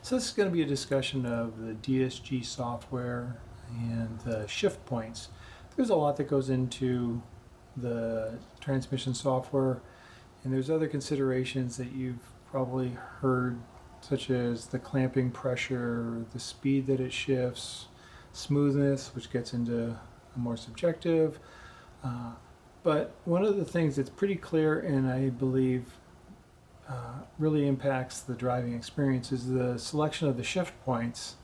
So this is going to be a discussion of the DSG software and the shift points. There's a lot that goes into the transmission software, and there's other considerations that you've probably heard, such as the clamping pressure, the speed that it shifts, smoothness, which gets into a more subjective. But one of the things that's pretty clear, and I believe really impacts the driving experience, is the selection of the shift points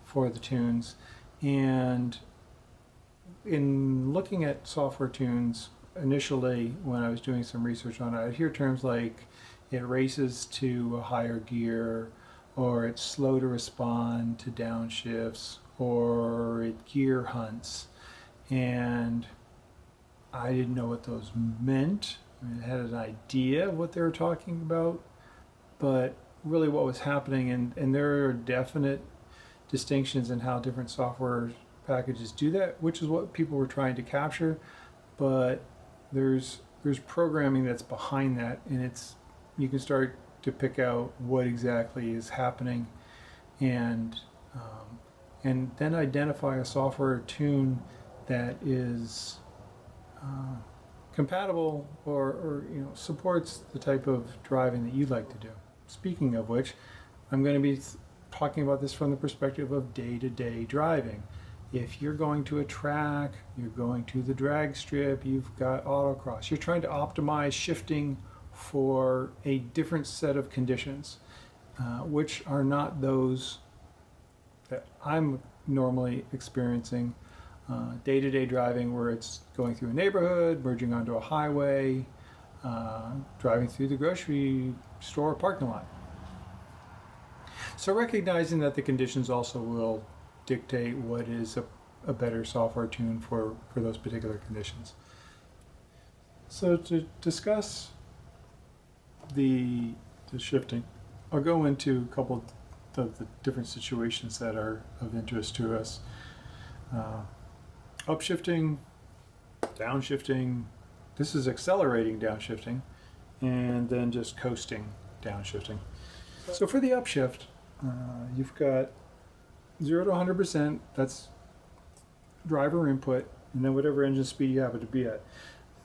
for the tunes. And in looking at software tunes, initially when I was doing some research on it, I'd hear terms like it races to a higher gear, or it's slow to respond to downshifts, or it gear hunts. And I didn't know what those meant. I had an idea of what they were talking about, but really what was happening, and there are definite distinctions in how different software packages do that, which is what people were trying to capture, but there's programming that's behind that, and you can start to pick out what exactly is happening, and then identify a software tune that is compatible or supports the type of driving that you'd like to do. Speaking of which, I'm going to be talking about this from the perspective of day-to-day driving. If you're going to a track, you're going to the drag strip, you've got autocross, you're trying to optimize shifting for a different set of conditions, which are not those that I'm normally experiencing day-to-day driving, where it's going through a neighborhood, merging onto a highway, driving through the grocery store parking lot. So recognizing that the conditions also will dictate what is a better software tune for those particular conditions. So to discuss the shifting, I'll go into a couple of the different situations that are of interest to us. Upshifting, downshifting, this is accelerating downshifting, and then just coasting downshifting. So for the upshift, you've got 0 to 100%, that's driver input, and then whatever engine speed you happen to be at. In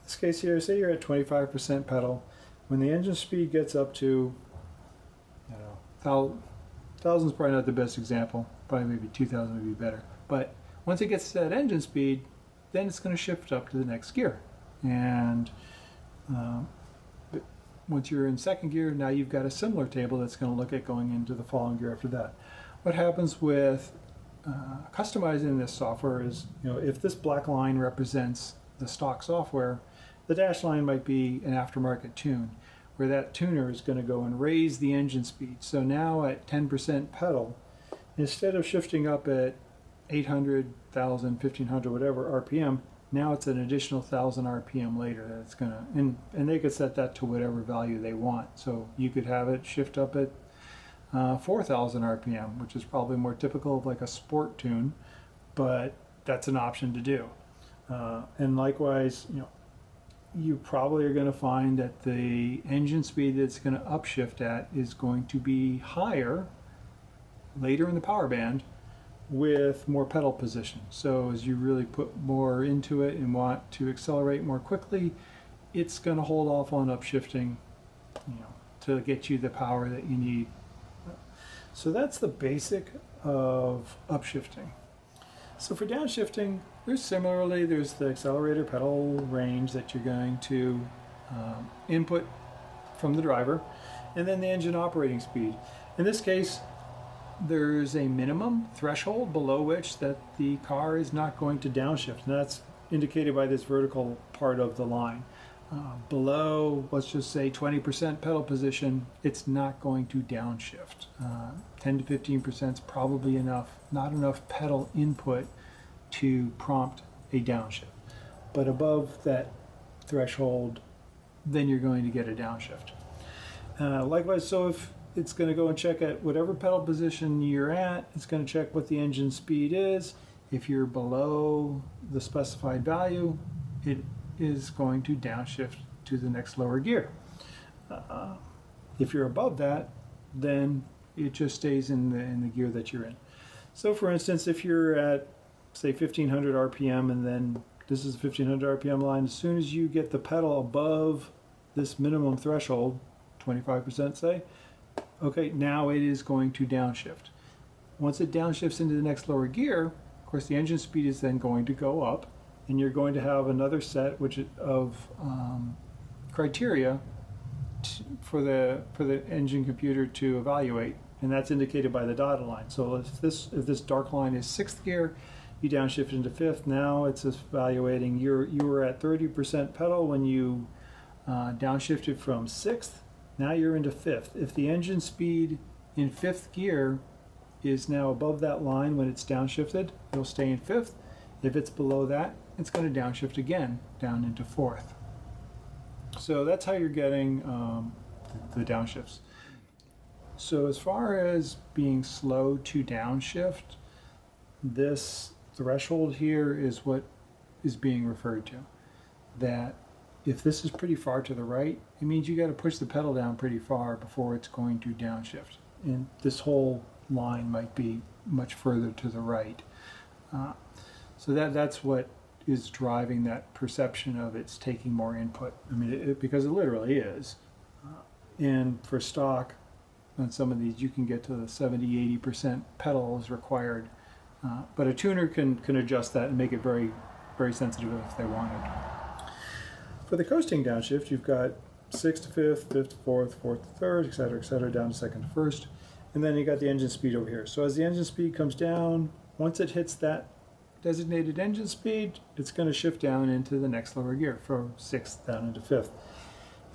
this case here, say you're at 25% pedal. When the engine speed gets up to, I don't know, 1,000 is probably not the best example, probably maybe 2,000 would be better. But once it gets to that engine speed, then it's going to shift up to the next gear. And once you're in second gear, now you've got a similar table that's going to look at going into the following gear after that. What happens with customizing this software is, if this black line represents the stock software, the dash line might be an aftermarket tune, where that tuner is going to go and raise the engine speed. So now at 10% pedal, instead of shifting up at 800, 1,000, 1,500, whatever RPM, now it's an additional 1,000 RPM later that it's gonna, and they could set that to whatever value they want. So you could have it shift up at 4,000 RPM, which is probably more typical of like a sport tune, but that's an option to do. And likewise, you probably are going to find that the engine speed that's going to upshift at is going to be higher later in the power band with more pedal position. So as you really put more into it and want to accelerate more quickly, it's going to hold off on upshifting, to get you the power that you need. So that's the basic of upshifting. So for downshifting, there's the accelerator pedal range that you're going to input from the driver, and then the engine operating speed. In this case, there's a minimum threshold below which that the car is not going to downshift, and that's indicated by this vertical part of the line. Below, let's just say 20% pedal position, it's not going to downshift. 10 to 15% is probably not enough pedal input to prompt a downshift. But above that threshold, then you're going to get a downshift. Likewise, so if it's going to go and check at whatever pedal position you're at, it's going to check what the engine speed is. If you're below the specified value, it is going to downshift to the next lower gear. If you're above that, then it just stays in the gear that you're in. So for instance, if you're at say 1500 RPM and then this is a 1500 RPM line, as soon as you get the pedal above this minimum threshold, 25% say, okay, now it is going to downshift. Once it downshifts into the next lower gear, of course the engine speed is then going to go up, and you're going to have another set of criteria for the engine computer to evaluate, and that's indicated by the dotted line. So if this dark line is 6th gear, you downshift into 5th. Now it's evaluating you were at 30% pedal when you downshifted from 6th. Now you're into 5th. If the engine speed in 5th gear is now above that line when it's downshifted, it'll stay in 5th. If it's below that, it's going to downshift again down into 4th. So that's how you're getting the downshifts. So as far as being slow to downshift, this threshold here is what is being referred to. That if this is pretty far to the right, it means you got to push the pedal down pretty far before it's going to downshift. And this whole line might be much further to the right. So that's what is driving that perception of it's taking more input. I mean, because it literally is. And for stock, on some of these, you can get to the 70-80% pedal is required. But a tuner can adjust that and make it very, very sensitive if they wanted. For the coasting downshift, you've got 6th to 5th, 5th to 4th, 4th to 3rd, et cetera, down to 2nd to 1st. And then you got the engine speed over here. So as the engine speed comes down, once it hits that designated engine speed, it's going to shift down into the next lower gear from 6th down into 5th.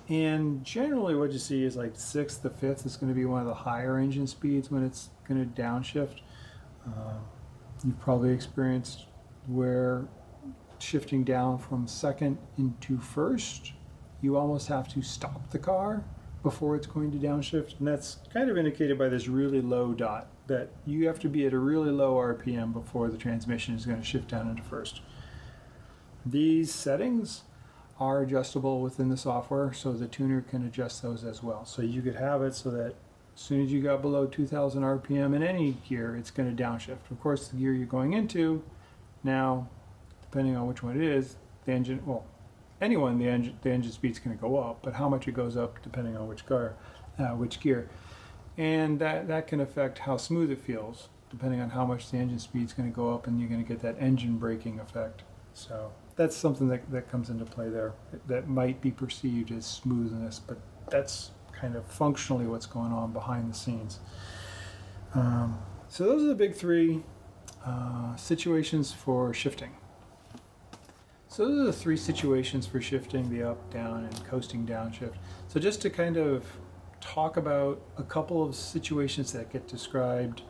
And generally what you see is like 6th to 5th is going to be one of the higher engine speeds when it's going to downshift. You've probably experienced where shifting down from 2nd into 1st, you almost have to stop the car before it's going to downshift. And that's kind of indicated by this really low dot, that you have to be at a really low RPM before the transmission is going to shift down into 1st. These settings are adjustable within the software, so the tuner can adjust those as well. So you could have it so that as soon as you got below 2000 RPM in any gear, it's going to downshift. Of course, the gear you're going into, now, depending on which one it is, the engine, well, anyone, the engine speed's going to go up, but how much it goes up depending on which gear. And that can affect how smooth it feels, depending on how much the engine speed's going to go up, and you're going to get that engine braking effect. So that's something that comes into play there that might be perceived as smoothness, but that's kind of functionally what's going on behind the scenes. So those are the big three situations for shifting. So those are the three situations for shifting, the up, down, and coasting downshift. So just to kind of talk about a couple of situations that get described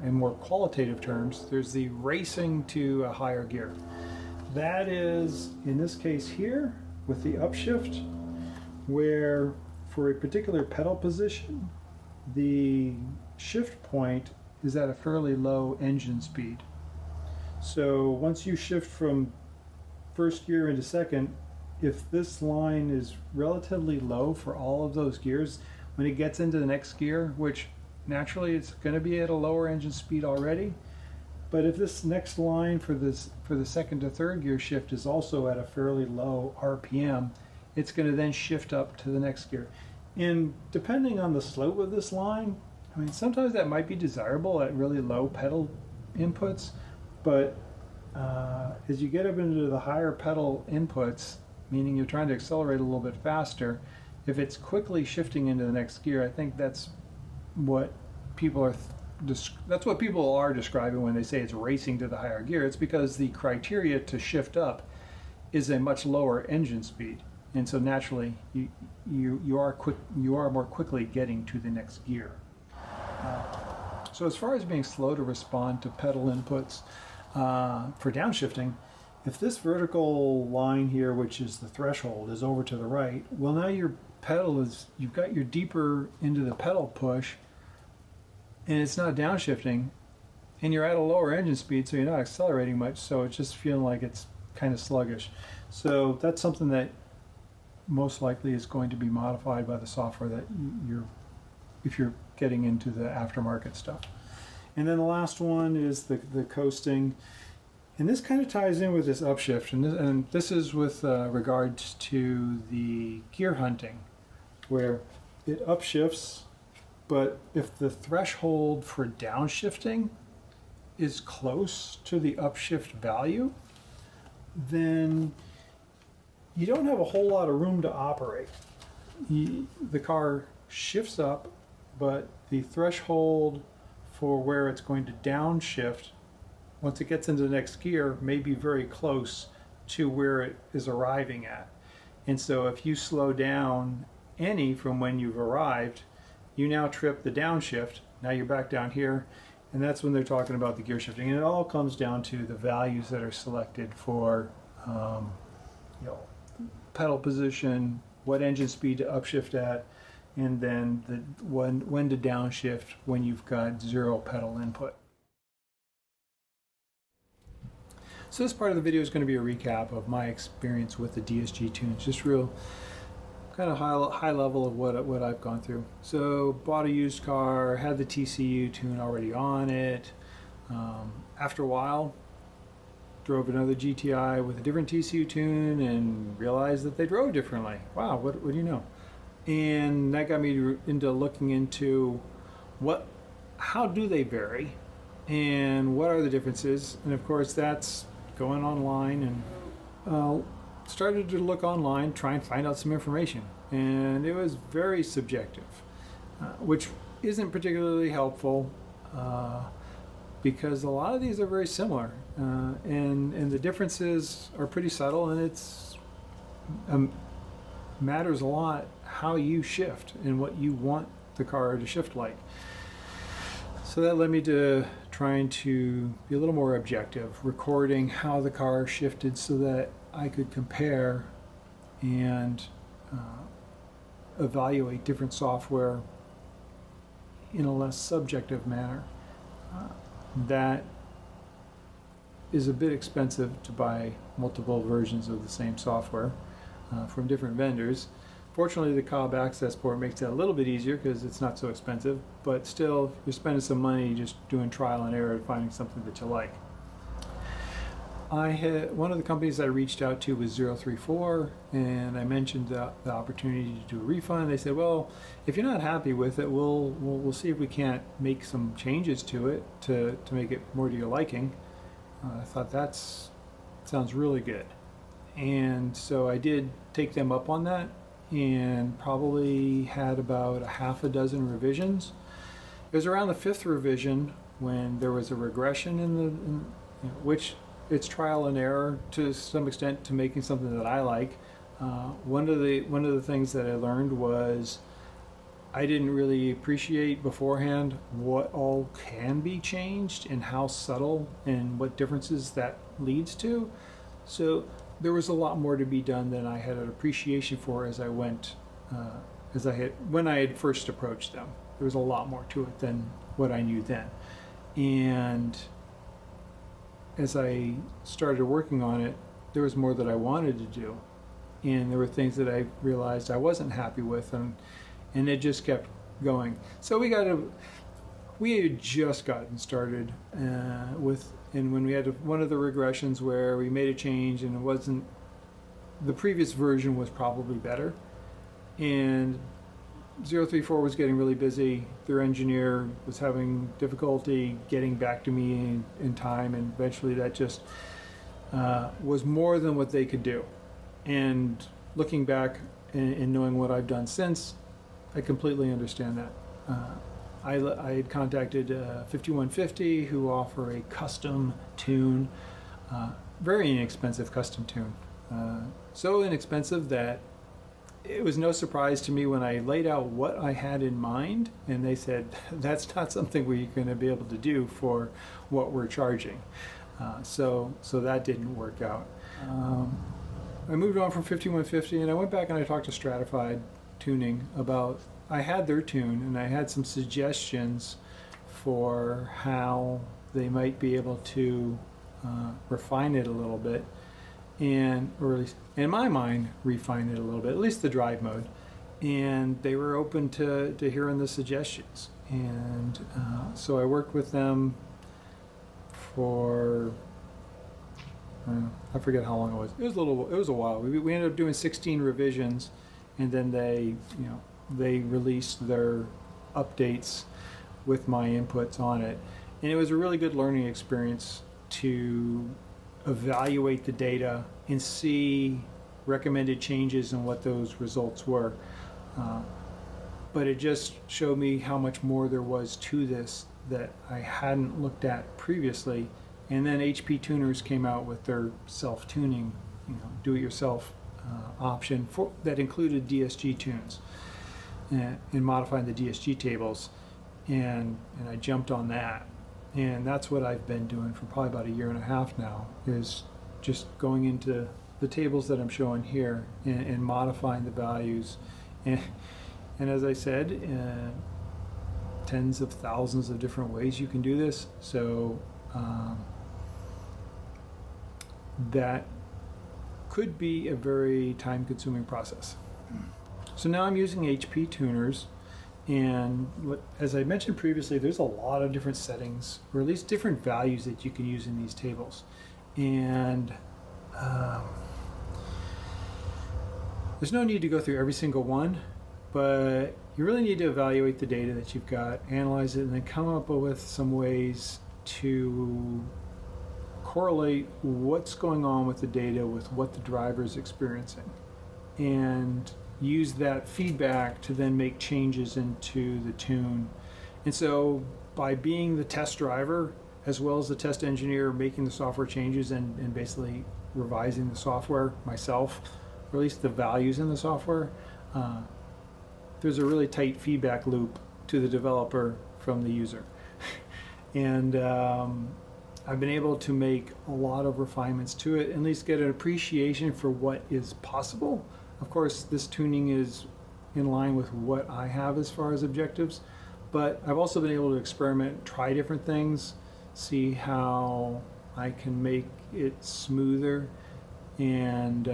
in more qualitative terms, there's the racing to a higher gear. That is, in this case here, with the upshift, where for a particular pedal position, the shift point is at a fairly low engine speed. So once you shift from 1st gear into 2nd, if this line is relatively low for all of those gears, when it gets into the next gear, which naturally it's going to be at a lower engine speed already, but if this next line for the 2nd to 3rd gear shift is also at a fairly low RPM, it's going to then shift up to the next gear. And depending on the slope of this line, I mean, sometimes that might be desirable at really low pedal inputs, but as you get up into the higher pedal inputs, meaning you're trying to accelerate a little bit faster, if it's quickly shifting into the next gear, I think that's what people are describing when they say it's racing to the higher gear. It's because the criteria to shift up is a much lower engine speed, and so naturally you are more quickly getting to the next gear. So as far as being slow to respond to pedal inputs for downshifting, if this vertical line here, which is the threshold, is over to the right, well, now your pedal you've got your deeper into the pedal push, and it's not downshifting, and you're at a lower engine speed, so you're not accelerating much, so it's just feeling like it's kind of sluggish. So that's something that most likely is going to be modified by the software that you're if you're getting into the aftermarket stuff. And then the last one is the coasting. And this kind of ties in with this upshift. And this is with regards to the gear hunting, where it upshifts, but if the threshold for downshifting is close to the upshift value, then you don't have a whole lot of room to operate. The car shifts up, but the threshold for where it's going to downshift, once it gets into the next gear, may be very close to where it is arriving at. And so if you slow down any from when you've arrived, you now trip the downshift. Now you're back down here, and that's when they're talking about the gear shifting. And it all comes down to the values that are selected for pedal position, what engine speed to upshift at, and then when to downshift when you've got 0 pedal input. So this part of the video is going to be a recap of my experience with the DSG tunes, just real kind of high level of what I've gone through. So bought a used car, had the TCU tune already on it. After a while, drove another GTI with a different TCU tune and realized that they drove differently. Wow, what do you know? And that got me into looking into how do they vary and what are the differences. And of course that's going online and started to look online, try and find out some information. And it was very subjective, which isn't particularly helpful because a lot of these are very similar. And the differences are pretty subtle, and it's matters a lot how you shift and what you want the car to shift like. So that led me to trying to be a little more objective, recording how the car shifted so that I could compare and evaluate different software in a less subjective manner. That is a bit expensive to buy multiple versions of the same software from different vendors. Fortunately, the Cobb Access port makes that a little bit easier because it's not so expensive, but still, you're spending some money just doing trial and error, finding something that you like. One of the companies I reached out to was 034, and I mentioned the opportunity to do a refund. They said, well, if you're not happy with it, we'll see if we can't make some changes to it to make it more to your liking. I thought that sounds really good. And so I did take them up on that and probably had about a half a dozen revisions. It was around the 5th revision when there was a regression which it's trial and error to some extent to making something that I like. One of the things that I learned was I didn't really appreciate beforehand what all can be changed and how subtle and what differences that leads to. So there was a lot more to be done than I had an appreciation for as I went, when I had first approached them. There was a lot more to it than what I knew then. And as I started working on it, there was more that I wanted to do. And there were things that I realized I wasn't happy with, and it just kept going. So we had just gotten started and when we had one of the regressions where we made a change and the previous version was probably better. And 034 was getting really busy. Their engineer was having difficulty getting back to me in time, and eventually that just was more than what they could do. And looking back and knowing what I've done since, I completely understand that. I had contacted 5150 who offer a custom tune, very inexpensive custom tune. So inexpensive that it was no surprise to me when I laid out what I had in mind, and they said, that's not something we're going to be able to do for what we're charging. So that didn't work out. I moved on from 5150 and I went back and I talked to Stratified Tuning about, I had their tune and I had some suggestions for how they might be able to refine it a little bit, or at least in my mind refine it a little bit, at least the drive mode. and they were open to hearing the suggestions. And so I worked with them for I forget how long it was. It was a while. We ended up doing 16 revisions, and then they released their updates with my inputs on it. And it was a really good learning experience to evaluate the data and see recommended changes and what those results were. But it just showed me how much more there was to this that I hadn't looked at previously. And then HP tuners came out with their self-tuning, do-it-yourself option that included DSG tunes and modifying the DSG tables. And I jumped on that. And that's what I've been doing for probably about a year and a half now, is just going into the tables that I'm showing here and modifying the values. And as I said, tens of thousands of different ways you can do this. So that could be a very time-consuming process. So now I'm using HP tuners, and as I mentioned previously, there's a lot of different settings, or at least different values that you can use in these tables. And there's no need to go through every single one, but you really need to evaluate the data that you've got, analyze it, and then come up with some ways to correlate what's going on with the data with what the driver is experiencing, and use that feedback to then make changes into the tune. And so by being the test driver as well as the test engineer, making the software changes and basically revising the software myself, or at least the values in the software, there's a really tight feedback loop to the developer from the user. And I've been able to make a lot of refinements to it, at least get an appreciation for what is possible. Of course, this tuning is in line with what I have as far as objectives, but I've also been able to experiment, try different things, see how I can make it smoother, and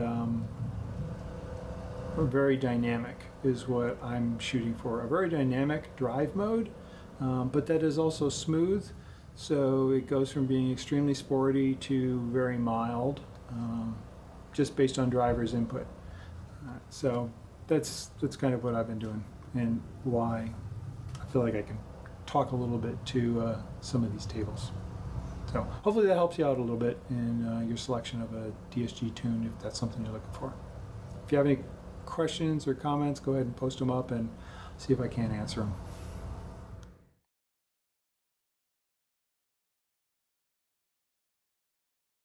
very dynamic is what I'm shooting for. A very dynamic drive mode, but that is also smooth. So it goes from being extremely sporty to very mild, just based on driver's input. So that's kind of what I've been doing, and why I feel like I can talk a little bit to some of these tables. So hopefully that helps you out a little bit in your selection of a DSG tune, if that's something you're looking for. If you have any questions or comments, go ahead and post them up and see if I can answer them.